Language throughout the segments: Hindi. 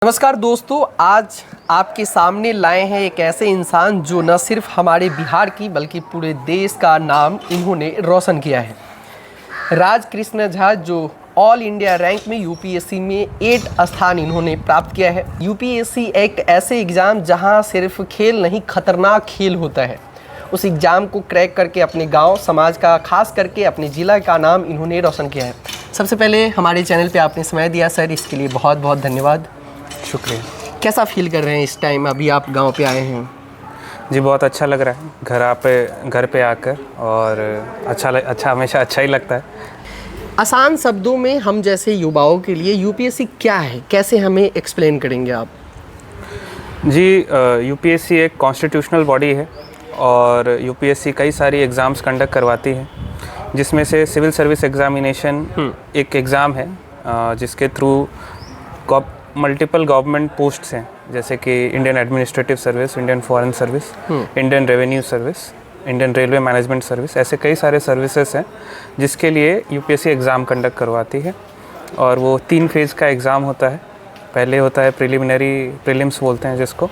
नमस्कार दोस्तों, आज आपके सामने लाए हैं एक ऐसे इंसान जो न सिर्फ हमारे बिहार की बल्कि पूरे देश का नाम इन्होंने रोशन किया है। राजकृष्ण झा जो ऑल इंडिया रैंक में यूपीएससी में 8 स्थान इन्होंने प्राप्त किया है। यूपीएससी एक ऐसे एग्ज़ाम जहां सिर्फ खेल नहीं खतरनाक खेल होता है। उस एग्ज़ाम को क्रैक करके अपने गाँव समाज का, खास करके अपने ज़िला का नाम इन्होंने रोशन किया है। सबसे पहले हमारे चैनल पर आपने समय दिया सर, इसके लिए बहुत बहुत धन्यवाद। शुक्रिया। कैसा फील कर रहे हैं इस टाइम, अभी आप गांव पे आए हैं? जी बहुत अच्छा लग रहा है घर पे आकर, और अच्छा हमेशा अच्छा ही लगता है। आसान शब्दों में हम जैसे युवाओं के लिए यूपीएससी क्या है, कैसे हमें एक्सप्लेन करेंगे आप? जी यूपीएससी एक कॉन्स्टिट्यूशनल बॉडी है और यूपीएससी कई सारी एग्ज़ाम्स कंडक्ट करवाती है, जिसमें से सिविल सर्विस एग्ज़ामिनेशन एक एग्ज़ाम है जिसके थ्रू मल्टीपल गवर्नमेंट पोस्ट्स हैं, जैसे कि Indian administrative service, Indian foreign service, Indian revenue service, Indian railway management service, ऐसे कई सारे सर्विसेज हैं जिसके लिए यूपीएससी एग्ज़ाम कंडक्ट करवाती है। और वो 3 फेज़ का एग्ज़ाम होता है। पहले होता है प्रीलिम्स बोलते हैं जिसको,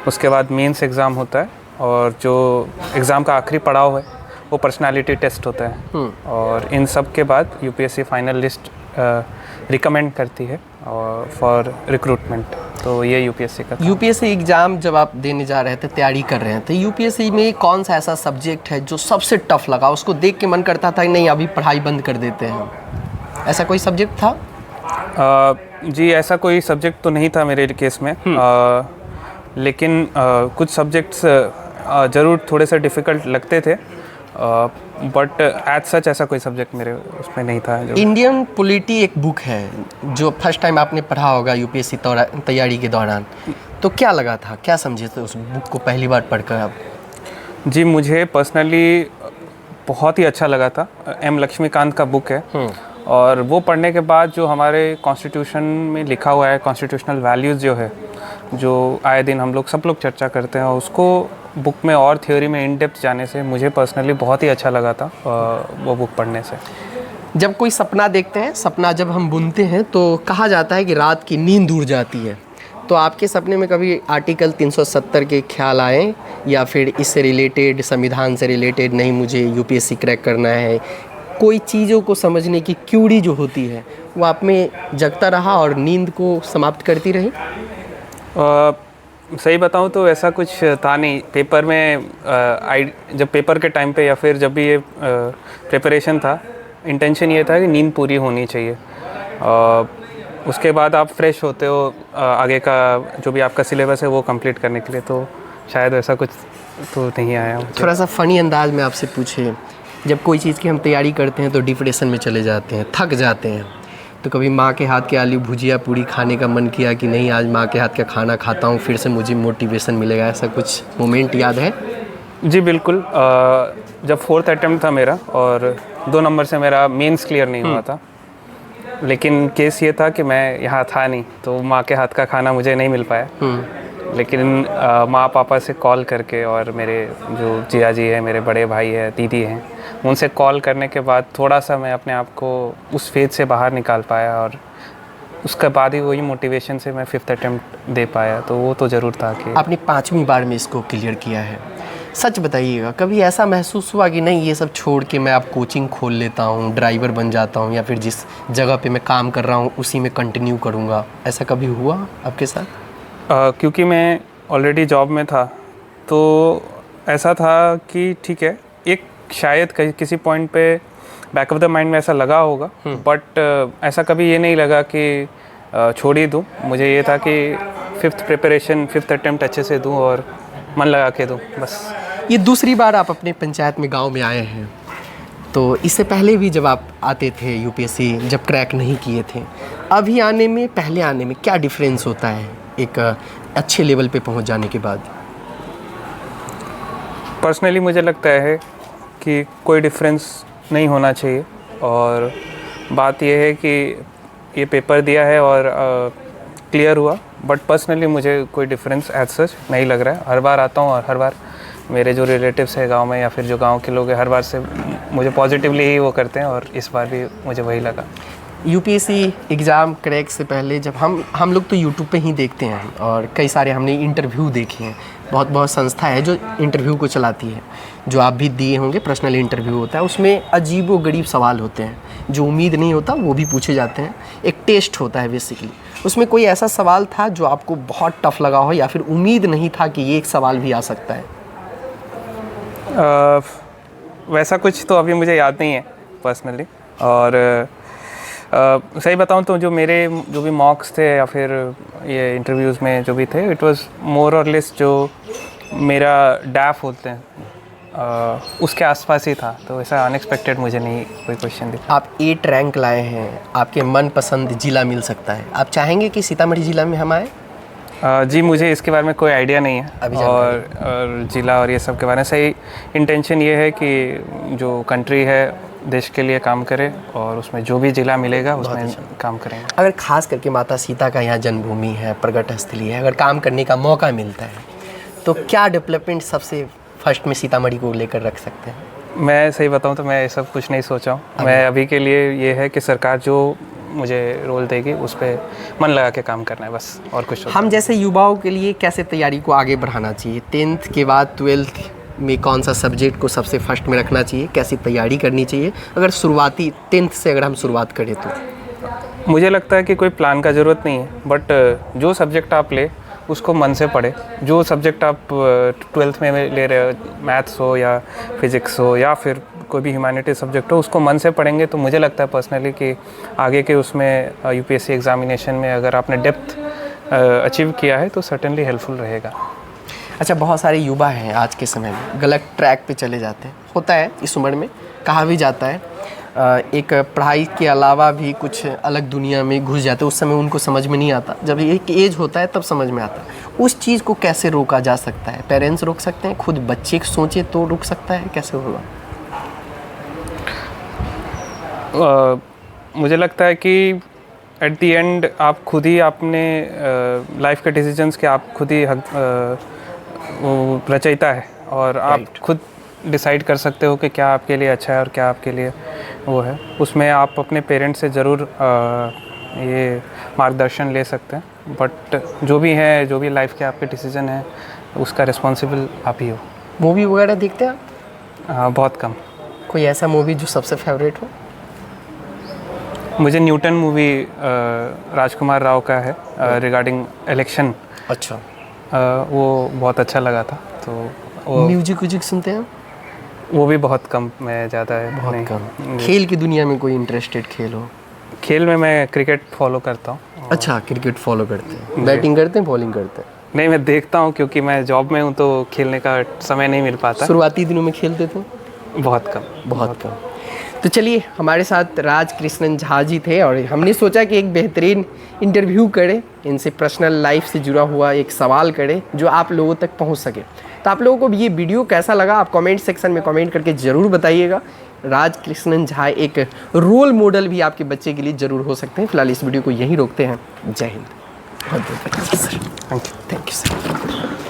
उसके बाद मेंस एग्ज़ाम होता है, और जो एग्ज़ाम का आखिरी पड़ाव है वो पर्सनालिटी टेस्ट होता है। और इन सब के बाद यूपीएससी फाइनल लिस्ट रिकमेंड करती है और फॉर रिक्रूटमेंट। तो ये यूपीएससी का यूपीएससी एग्ज़ाम जब आप देने जा रहे थे, तैयारी कर रहे हैं, तो यूपीएससी में कौन सा ऐसा सब्जेक्ट है जो सबसे टफ लगा, उसको देख के मन करता था कि नहीं अभी पढ़ाई बंद कर देते हैं, ऐसा कोई सब्जेक्ट था? जी ऐसा कोई सब्जेक्ट तो नहीं था मेरे केस में, लेकिन कुछ सब्जेक्ट्स ज़रूर थोड़े से डिफ़िकल्ट लगते थे, बट एज सच ऐसा कोई सब्जेक्ट मेरे उसमें नहीं था। इंडियन पॉलिटी एक बुक है जो फर्स्ट टाइम आपने पढ़ा होगा यूपीएससी तैयारी के दौरान, तो क्या लगा था, क्या समझे थे उस बुक को पहली बार पढ़कर आप? जी मुझे पर्सनली बहुत ही अच्छा लगा था। एम लक्ष्मीकांत का बुक है, और वो पढ़ने के बाद जो हमारे कॉन्स्टिट्यूशन में लिखा हुआ है, कॉन्स्टिट्यूशनल वैल्यूज़ जो है, जो आए दिन हम लोग सब लोग चर्चा करते हैं, उसको बुक में और थ्योरी में इन डेप्थ जाने से मुझे पर्सनली बहुत ही अच्छा लगा था वो बुक पढ़ने से। जब कोई सपना देखते हैं, सपना जब हम बुनते हैं तो कहा जाता है कि रात की नींद उड़ जाती है, तो आपके सपने में कभी आर्टिकल 370 के ख्याल आए, या फिर इससे रिलेटेड, संविधान से रिलेटेड, नहीं मुझे यूपीएससी क्रैक करना है, कोई चीज़ों को समझने की क्यूरी जो होती है वो आप में जगता रहा और नींद को समाप्त करती रही? सही बताऊं तो ऐसा कुछ था नहीं। पेपर में जब पेपर के टाइम पे या फिर जब भी ये प्रिपरेशन था, इंटेंशन ये था कि नींद पूरी होनी चाहिए। उसके बाद आप फ्रेश होते हो आगे का जो भी आपका सिलेबस है वो कंप्लीट करने के लिए, तो शायद ऐसा कुछ तो नहीं आया। थोड़ा सा फ़नी अंदाज में आपसे पूछे, जब कोई चीज़ की हम तैयारी करते हैं तो डिप्रेशन में चले जाते हैं, थक जाते हैं, तो कभी माँ के हाथ के आलू भुजिया पूरी खाने का मन किया कि नहीं आज माँ के हाथ का खाना खाता हूँ, फिर से मुझे मोटिवेशन मिलेगा, ऐसा कुछ मोमेंट याद है? जी बिल्कुल। जब 4th अटेम्प्ट था मेरा और 2 नंबर से मेरा मेंस क्लियर नहीं हुआ था, लेकिन केस ये था कि मैं यहाँ था नहीं, तो माँ के हाथ का खाना मुझे नहीं मिल पाया। लेकिन माँ पापा से कॉल करके, और मेरे जो जिया जी है, मेरे बड़े भाई है, दीदी हैं, उनसे कॉल करने के बाद थोड़ा सा मैं अपने आप को उस फेज से बाहर निकाल पाया, और उसके बाद ही वही मोटिवेशन से मैं 5th अटेम्प्ट दे पाया। तो वो तो ज़रूर था कि आपने 5वीं बार में इसको क्लियर किया है। सच बताइएगा, कभी ऐसा महसूस हुआ कि नहीं ये सब छोड़ के मैं अब कोचिंग खोल लेता हूँ, ड्राइवर बन जाता हूँ, या फिर जिस जगह पे मैं काम कर रहा हूँ उसी में कंटिन्यू करूँगा, ऐसा कभी हुआ आपके साथ? क्योंकि मैं ऑलरेडी जॉब में था, तो ऐसा था कि ठीक है, एक शायद किसी पॉइंट पे बैक ऑफ द माइंड में ऐसा लगा होगा, बट ऐसा कभी ये नहीं लगा कि छोड़ ही दूँ। मुझे ये था कि 5th अटेम्प्ट अच्छे से दूँ और मन लगा के दूँ, बस। ये दूसरी बार आप अपने पंचायत में, गांव में आए हैं, तो इससे पहले भी जब आप आते थे यूपीएससी, जब क्रैक नहीं किए थे, अभी आने में, पहले आने में क्या डिफरेंस होता है एक अच्छे लेवल पे पहुंच जाने के बाद? पर्सनली मुझे लगता है कि कोई डिफरेंस नहीं होना चाहिए, और बात यह है कि ये पेपर दिया है और क्लियर हुआ, बट पर्सनली मुझे कोई डिफरेंस एज सच नहीं लग रहा है। हर बार आता हूँ और हर बार मेरे जो रिलेटिव्स हैं गांव में, या फिर जो गांव के लोग हैं, हर बार से मुझे पॉजिटिवली ही वो करते हैं, और इस बार भी मुझे वही लगा। यूपीएससी एग्ज़ाम क्रैक से पहले जब हम लोग तो यूट्यूब पे ही देखते हैं और कई सारे हमने इंटरव्यू देखे हैं, बहुत बहुत संस्था है जो इंटरव्यू को चलाती है, जो आप भी दिए होंगे, पर्सनल इंटरव्यू होता है, उसमें अजीब व गरीब सवाल होते हैं, जो उम्मीद नहीं होता वो भी पूछे जाते हैं। एक टेस्ट होता है बेसिकली। उसमें कोई ऐसा सवाल था जो आपको बहुत टफ लगा हो या फिर उम्मीद नहीं था कि ये एक सवाल भी आ सकता है? वैसा कुछ तो अभी मुझे याद नहीं है पर्सनली। और सही बताऊं तो जो भी मॉक्स थे या फिर ये इंटरव्यूज़ में जो भी थे, इट वाज मोर और लेस जो मेरा डैफ होते हैं उसके आसपास ही था। तो ऐसा अनएक्सपेक्टेड मुझे नहीं कोई क्वेश्चन दिखा। आप 8 रैंक लाए हैं, आपके मनपसंद ज़िला मिल सकता है, आप चाहेंगे कि सीतामढ़ी ज़िला में हम आए? जी, मुझे इसके बारे में कोई आइडिया नहीं है अभी और ज़िला और ये सब के बारे में सही इंटेंशन ये है कि जो कंट्री है देश के लिए काम करे और उसमें जो भी ज़िला मिलेगा उसमें काम करेंगे। अगर खास करके माता सीता का यहाँ जन्मभूमि है, प्रगट स्थली है, अगर काम करने का मौका मिलता है तो क्या डेवलपमेंट सबसे फर्स्ट में सीतामढ़ी को लेकर रख सकते हैं? मैं सही बताऊं तो मैं ये सब कुछ नहीं सोचा हूँ। मैं अभी के लिए ये है कि सरकार जो मुझे रोल देगी उस पर मन लगा के काम करना है बस, और कुछ। हम जैसे युवाओं के लिए कैसे तैयारी को आगे बढ़ाना चाहिए? 10th के बाद 12th में कौन सा सब्जेक्ट को सबसे फर्स्ट में रखना चाहिए? कैसी तैयारी करनी चाहिए? अगर शुरुआती 10th से अगर हम शुरुआत करें तो मुझे लगता है कि कोई प्लान का ज़रूरत नहीं है, बट जो सब्जेक्ट आप ले उसको मन से पढ़े। जो सब्जेक्ट आप 12th में ले रहे हो, मैथ्स हो या फिज़िक्स हो या फिर कोई भी ह्यूमैनिटी सब्जेक्ट हो, उसको मन से पढ़ेंगे तो मुझे लगता है पर्सनली कि आगे के उसमें यूपीएससी एग्जामिनेशन में अगर आपने डेप्थ अचीव किया है तो सर्टेनली हेल्पफुल रहेगा। अच्छा, बहुत सारे युवा हैं आज के समय में गलत ट्रैक पे चले जाते हैं, होता है इस उम्र में, कहा भी जाता है एक पढ़ाई के अलावा भी कुछ अलग दुनिया में घुस जाते हैं। उस समय उनको समझ में नहीं आता, जब एक एज होता है तब समझ में आता है। उस चीज़ को कैसे रोका जा सकता है? पेरेंट्स रोक सकते हैं, खुद बच्चे सोचे तो रुक सकता है, कैसे होगा? मुझे लगता है कि एट द एंड आप खुद ही अपने लाइफ के डिसीजंस के आप खुद ही रचयिता है और आप खुद डिसाइड कर सकते हो कि क्या आपके लिए अच्छा है और क्या आपके लिए वो है। उसमें आप अपने पेरेंट्स से ज़रूर ये मार्गदर्शन ले सकते हैं, बट जो भी है, जो भी लाइफ के आपके डिसीजन है उसका रिस्पॉन्सिबल आप ही हो। मूवी वगैरह देखते हैं आप? बहुत कम। कोई ऐसा मूवी जो सबसे फेवरेट हो? मुझे न्यूटन मूवी राजकुमार राव का है रिगार्डिंग इलेक्शन। अच्छा। वो बहुत अच्छा लगा था। तो म्यूजिक सुनते हैं? वो भी बहुत कम, मैं ज़्यादा है बहुत कम। खेल की दुनिया में कोई इंटरेस्टेड खेल हो? खेल में मैं क्रिकेट फॉलो करता हूँ। अच्छा, क्रिकेट फॉलो करते हैं। बैटिंग करते हैं, बॉलिंग करते हैं? नहीं, मैं देखता हूँ क्योंकि मैं जॉब में हूँ तो खेलने का समय नहीं मिल पाता। शुरुआती दिनों में खेलते थे? बहुत कम, बहुत कम। तो चलिए, हमारे साथ राज कृष्णन झा जी थे और हमने सोचा कि एक बेहतरीन इंटरव्यू करें, इनसे पर्सनल लाइफ से जुड़ा हुआ एक सवाल करें जो आप लोगों तक पहुंच सके। तो आप लोगों को ये वीडियो कैसा लगा आप कमेंट सेक्शन में कमेंट करके ज़रूर बताइएगा। राज कृष्णन झा एक रोल मॉडल भी आपके बच्चे के लिए ज़रूर हो सकते हैं। फिलहाल इस वीडियो को यहीं रोकते हैं। जय हिंद। बहुत बहुत धन्यवाद सर। Thank you sir.